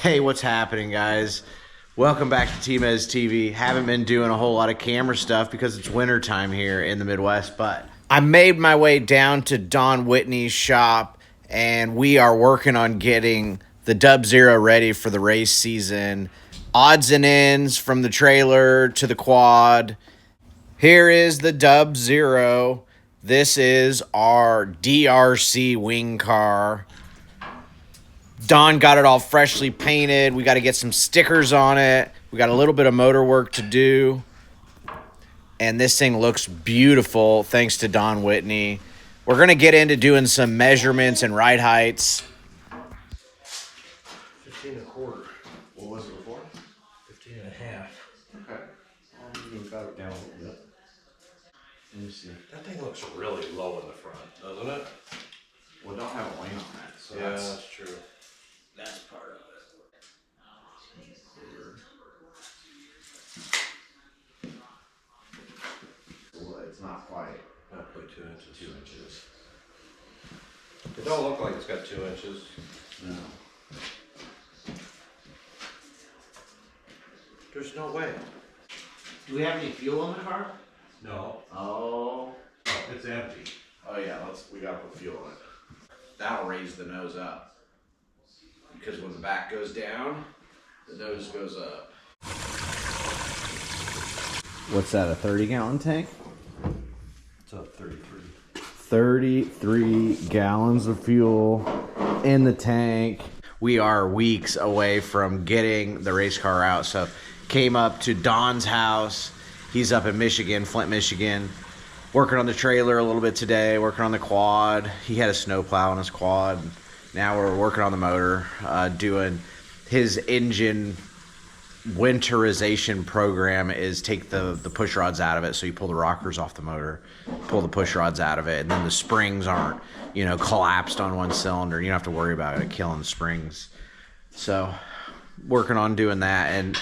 Hey, what's happening, guys? Welcome back to Tmeztv. Haven't been doing a whole lot of camera stuff because it's winter time here in the Midwest, but I made my way down to Don Whitney's shop, and we are working on getting the DubZero ready for the race season. Odds and ends from the trailer to the quad. Here is the DubZero. This is our DRC wing car. Don got it all freshly painted. We got to get some stickers on it. We got a little bit of motor work to do. And this thing looks beautiful thanks to Don Whitney. We're going to get into doing some measurements and ride heights. 15.25. What was it before? 15.5. Okay. You got it down a little bit. Let me see. That thing looks really low in the front, doesn't it? Well, don't have a lane on that. So yeah, that's true. That's part of it. Well, it's not quite. Not quite 2 inches. 2 inches. It don't look like it's got 2 inches. No. There's no way. Do we have any fuel in the car? No. Oh. Oh, it's empty. Oh yeah, we gotta put fuel in it. That'll raise the nose up. Because when the back goes down, the nose goes up. What's that, a 30-gallon tank? It's a 33. 33 gallons of fuel in the tank. We are weeks away from getting the race car out. So came up to Don's house. He's up in Michigan, Flint, Michigan. Working on the trailer a little bit today, working on the quad. He had a snowplow on his quad. Now we're working on the motor, doing his engine winterization program is take the push rods out of it. So you pull the rockers off the motor, pull the push rods out of it, and then the springs aren't, collapsed on one cylinder. You don't have to worry about it killing the springs. So working on doing that. And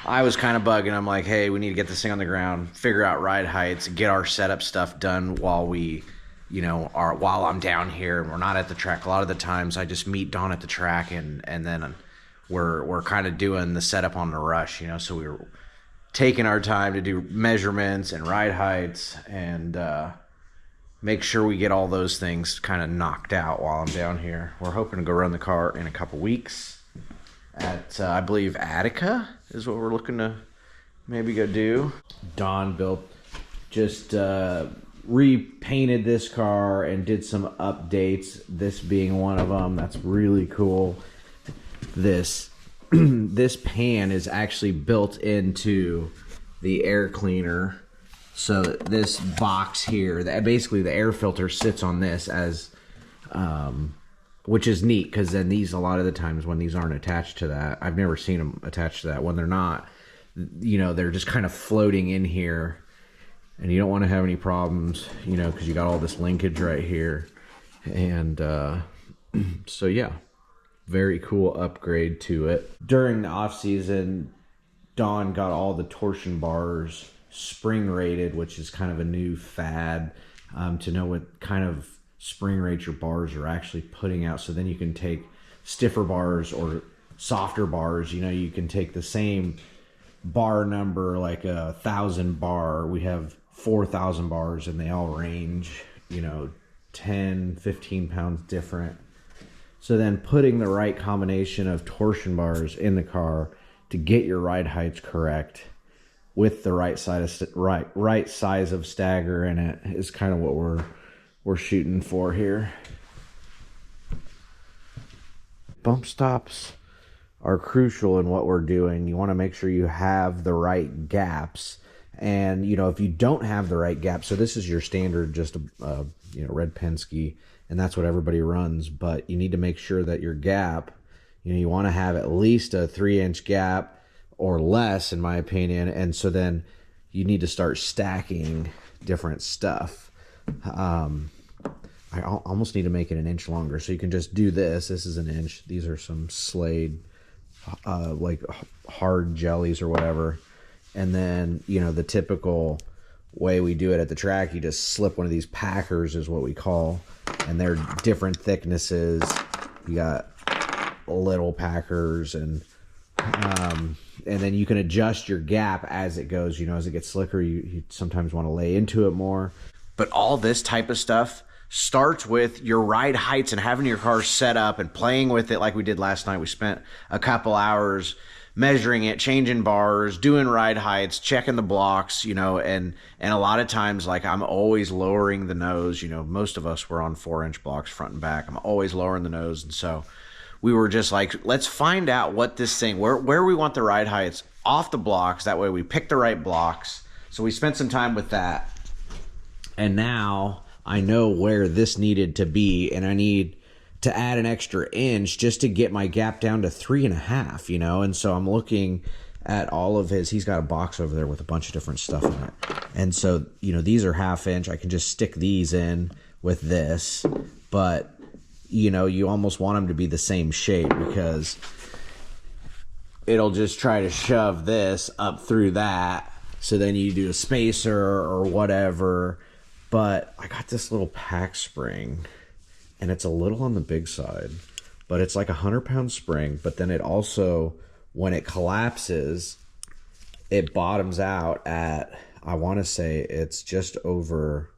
I was kind of bugging him like, hey, we need to get this thing on the ground, figure out ride heights, get our setup stuff done while we while I'm down here and we're not at the track. A lot of the times I just meet Don at the track and then we're kind of doing the setup on the rush, so we were taking our time to do measurements and ride heights and make sure we get all those things kind of knocked out while I'm down here. We're hoping to go run the car in a couple weeks at, I believe, Attica is what we're looking to maybe go do. Don just repainted this car and did some updates, this being one of them. That's really cool. This pan is actually built into the air cleaner, so this box here, basically the air filter sits on this as which is neat, because then these, a lot of the times when these aren't attached to that, I've never seen them attached to that, when they're not, they're just kind of floating in here. And you don't want to have any problems, because you got all this linkage right here. And so, yeah, very cool upgrade to it. During the off season, Don got all the torsion bars spring rated, which is kind of a new fad, to know what kind of spring rate your bars are actually putting out. So then you can take stiffer bars or softer bars. You can take the same bar number, like 1,000 bar. We have 4,000 bars and they all range 10 15 pounds different. So then putting the right combination of torsion bars in the car to get your ride heights correct with the right size of stagger in it is kind of what we're shooting for here. Bump stops are crucial in what we're doing. You want to make sure you have the right gaps. And, if you don't have the right gap, so this is your standard, just a, red Penske, and that's what everybody runs. But you need to make sure that your gap, you want to have at least a 3-inch gap or less, in my opinion. And so then you need to start stacking different stuff. I almost need to make it an inch longer. So you can just do this. This is an inch. These are some Slade, like hard jellies or whatever. And then, the typical way we do it at the track, you just slip one of these packers is what we call, and they're different thicknesses. You got little packers, and then you can adjust your gap as it goes. You know, as it gets slicker, you sometimes want to lay into it more. But all this type of stuff starts with your ride heights and having your car set up and playing with it like we did last night. We spent a couple hours measuring it, changing bars, doing ride heights, checking the blocks, you know, and a lot of times, like, I'm always lowering the nose. You know, most of us were on 4-inch blocks front and back. I'm always lowering the nose. And so we were just like, let's find out what this thing, where we want the ride heights off the blocks. That way we pick the right blocks. So we spent some time with that. And now I know where this needed to be, and I need to add an extra inch just to get my gap down to 3.5, you know? And so I'm looking at all of he's got a box over there with a bunch of different stuff in it. And so, you know, these are 1/2 inch. I can just stick these in with this, but, you know, you almost want them to be the same shape, because it'll just try to shove this up through that. So then you do a spacer or whatever. But I got this little pack spring, and it's a little on the big side, but it's like a 100-pound spring. But then it also, when it collapses, it bottoms out at, I want to say it's just over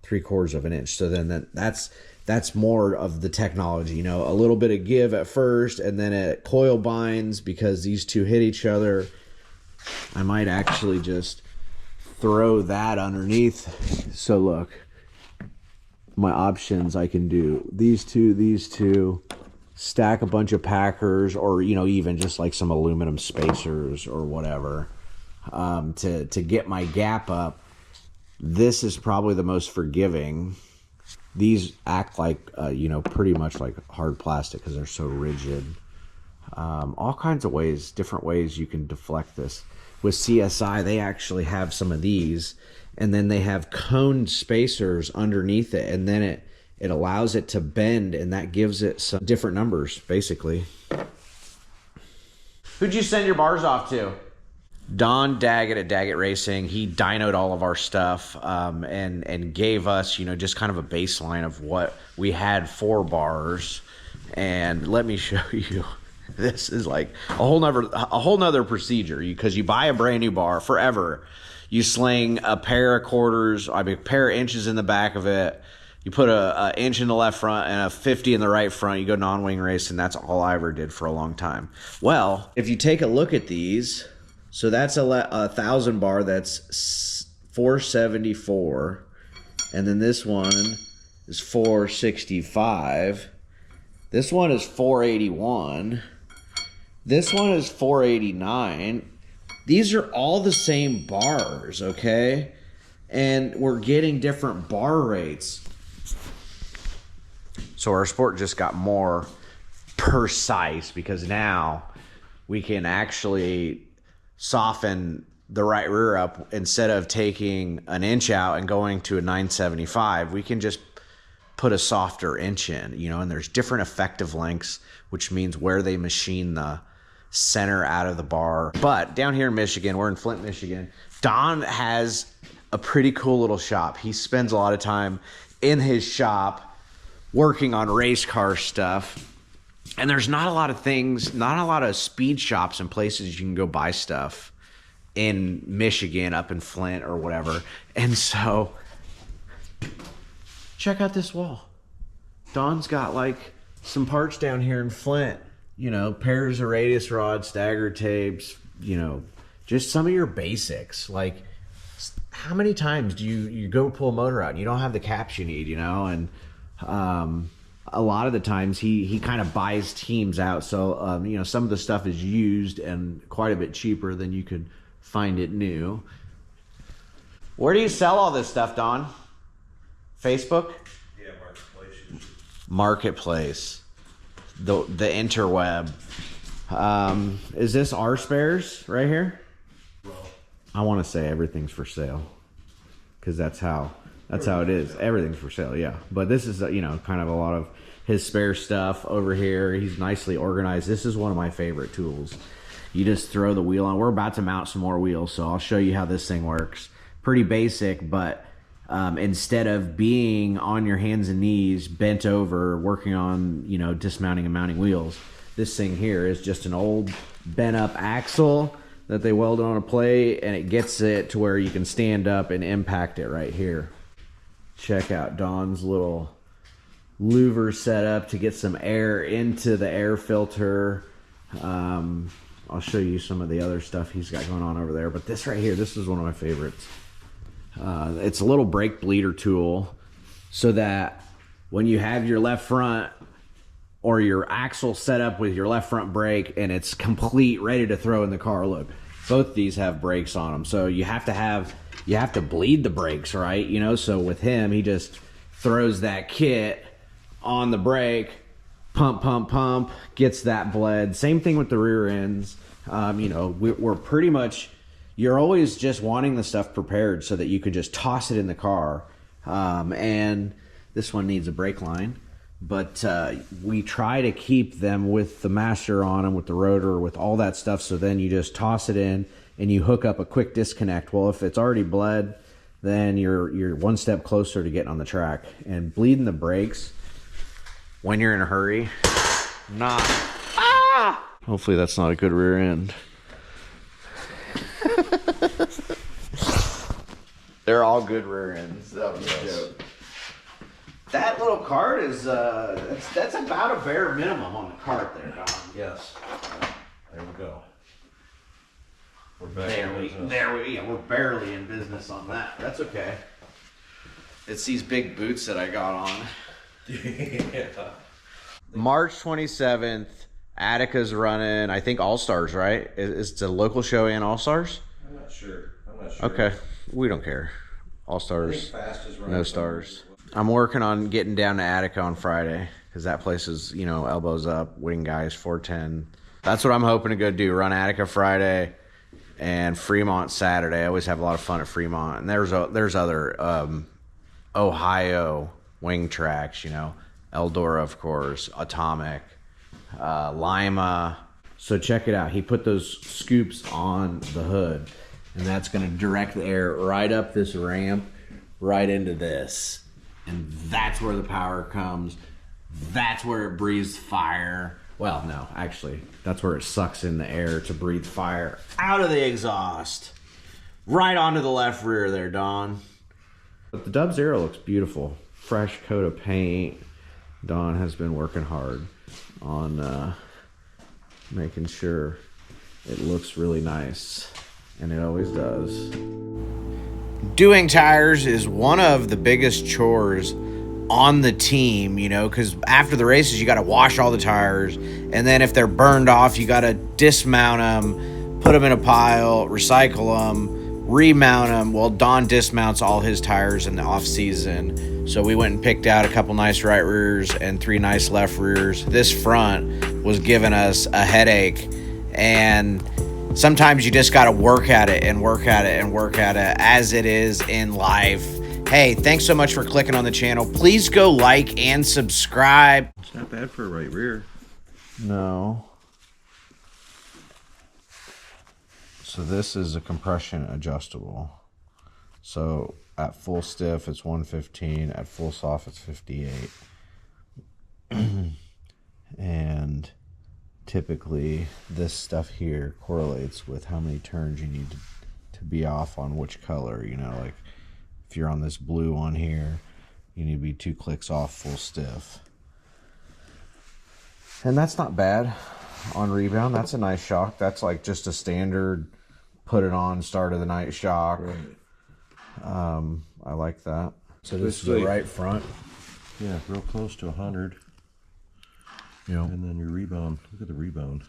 3/4 of an inch. So then that's more of the technology, you know, a little bit of give at first, and then it coil binds because these two hit each other. I might actually just throw that underneath. So look, my options, I can do these two, stack a bunch of packers, or, you know, even just like some aluminum spacers or whatever, to get my gap up. This is probably the most forgiving. These act like, you know, pretty much like hard plastic because they're so rigid. All kinds of ways, different ways you can deflect this. With CSI, they actually have some of these, and then they have coned spacers underneath it, and then it allows it to bend, and that gives it some different numbers, basically. Who'd you send your bars off to? Don Daggett at Daggett Racing. He dynoed all of our stuff, and gave us, you know, just kind of a baseline of what we had for bars. And let me show you. This is like a whole nother procedure, because you buy a brand new bar forever. You sling a pair of quarters, I mean, a pair of inches in the back of it. You put a inch in the left front and a 50 in the right front. You go non-wing racing. That's all I ever did for a long time. Well, if you take a look at these, so that's a 1,000 bar. That's 474, and then this one is 465. This one is 481. This one is 489. These are all the same bars, okay? And we're getting different bar rates. So our sport just got more precise, because now we can actually soften the right rear up. Instead of taking an inch out and going to a 975, we can just put a softer inch in, you know, and there's different effective lengths, which means where they machine the center out of the bar. But down here in Michigan, we're in Flint, Michigan, Don has a pretty cool little shop. He spends a lot of time in his shop working on race car stuff. And there's not a lot of things, not a lot of speed shops and places you can go buy stuff in Michigan, up in Flint or whatever. And so check out this wall. Don's got like some parts down here in Flint, you know, pairs of radius rods, stagger tapes, you know, just some of your basics. Like, how many times do you go pull a motor out and you don't have the caps you need, you know? And a lot of the times he kind of buys teams out. So, you know, some of the stuff is used and quite a bit cheaper than you could find it new. Where do you sell all this stuff, Don? Facebook? Yeah, Marketplace. Marketplace. The interweb. Is this our spares right here? Well, I want to say everything's for sale, because that's how it is. Everything's for sale, yeah. But this is, you know, kind of a lot of his spare stuff over here. He's nicely organized. This is one of my favorite tools. You just throw the wheel on. We're about to mount some more wheels, so I'll show you how this thing works. Pretty basic, but instead of being on your hands and knees, bent over, working on, you know, dismounting and mounting wheels, This thing here is just an old bent up axle that they welded on a plate, and it gets it to where you can stand up and impact it right here. Check out Don's little louver setup to get some air into the air filter. I'll show you some of the other stuff he's got going on over there, but this right here, this is one of my favorites. It's a little brake bleeder tool, so that when you have your left front or your axle set up with your left front brake and it's complete, ready to throw in the car. Look, both these have brakes on them, so you have to bleed the brakes, right? You know, so with him, he just throws that kit on the brake, pump, pump, pump, gets that bled. Same thing with the rear ends. You know, we're pretty much, you're always just wanting the stuff prepared so that you can just toss it in the car. And this one needs a brake line, but we try to keep them with the master on them, with the rotor, with all that stuff. So then you just toss it in and you hook up a quick disconnect. Well, if it's already bled, then you're one step closer to getting on the track. And bleeding the brakes when you're in a hurry, not. Hopefully that's not a good rear end. They're all good rear ends. That was a joke. That little cart is that's about a bare minimum on the cart there, Don. Yes. There we go. We're back we're barely in business on that. That's okay. It's these big boots that I got on. Yeah. March 27th, Attica's running, I think, All-Stars, right? Is it a local show and All-Stars? I'm not sure. Okay. We don't care. All-Stars, Fast is running no stars. I'm working on getting down to Attica on Friday, because that place is, you know, elbows up, wing guys, 410. That's what I'm hoping to go do, run Attica Friday and Fremont Saturday. I always have a lot of fun at Fremont. And there's other Ohio wing tracks, you know, Eldora, of course, Atomic, Lima. So check it out. He put those scoops on the hood, and that's going to direct the air right up this ramp, right into this. And that's where the power comes. That's where it breathes fire. Well, no, actually, that's where it sucks in the air to breathe fire out of the exhaust. Right onto the left rear there, Don. But the DubZero looks beautiful. Fresh coat of paint. Don has been working hard on making sure it looks really nice. And it always does. Doing tires is one of the biggest chores on the team, you know, because after the races, you got to wash all the tires. And then if they're burned off, you got to dismount them, put them in a pile, recycle them, remount them. Well, Don dismounts all his tires in the off season. So we went and picked out a couple nice right rears and 3 nice left rears. This front was giving us a headache, and sometimes you just got to work at it and work at it and work at it, as it is in life. Hey, thanks so much for clicking on the channel. Please go like and subscribe. It's not bad for a right rear. No. So this is a compression adjustable. So at full stiff, it's 115. At full soft, it's 58. And typically this stuff here correlates with how many turns you need to be off on which color. You know, like if you're on this blue one here, you need to be 2 clicks off full stiff. And that's not bad on rebound. That's a nice shock. That's like just a standard put it on, start of the night shock. Right. I like that. So this is the right front. Yeah, real close to 100. Yeah. And then your rebound. Look at the rebound.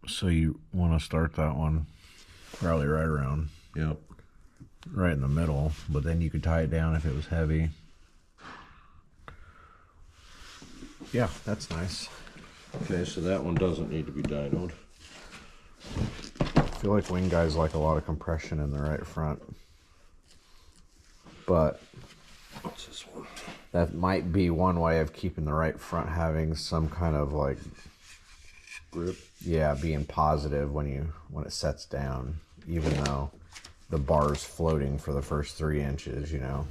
So you want to start that one probably right around. Yep. Right in the middle, but then you could tie it down if it was heavy. Yeah, that's nice. Okay, so that one doesn't need to be dynoed. I feel like wing guys like a lot of compression in the right front. But What's this one? that might be one way of keeping the right front having some kind of like Grip. Yeah, being positive when it sets down, even though the bar's floating for the first 3 inches, you know.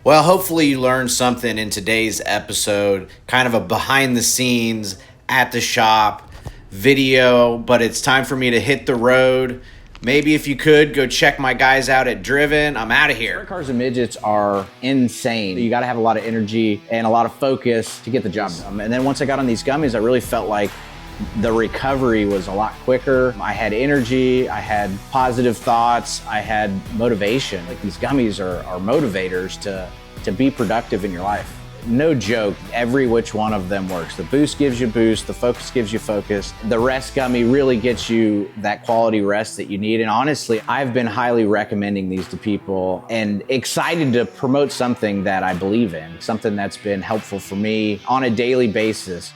Well, hopefully you learned something in today's episode, kind of a behind the scenes at the shop, video, but it's time for me to hit the road. Maybe if you could, go check my guys out at Driven. I'm out of here. Sprint cars and midgets are insane. You gotta have a lot of energy and a lot of focus to get the job done. And then once I got on these gummies, I really felt like the recovery was a lot quicker. I had energy, I had positive thoughts, I had motivation. Like, these gummies are motivators to be productive in your life. No joke, every which one of them works. The boost gives you boost, the focus gives you focus. The rest gummy really gets you that quality rest that you need. And honestly, I've been highly recommending these to people and excited to promote something that I believe in, something that's been helpful for me on a daily basis.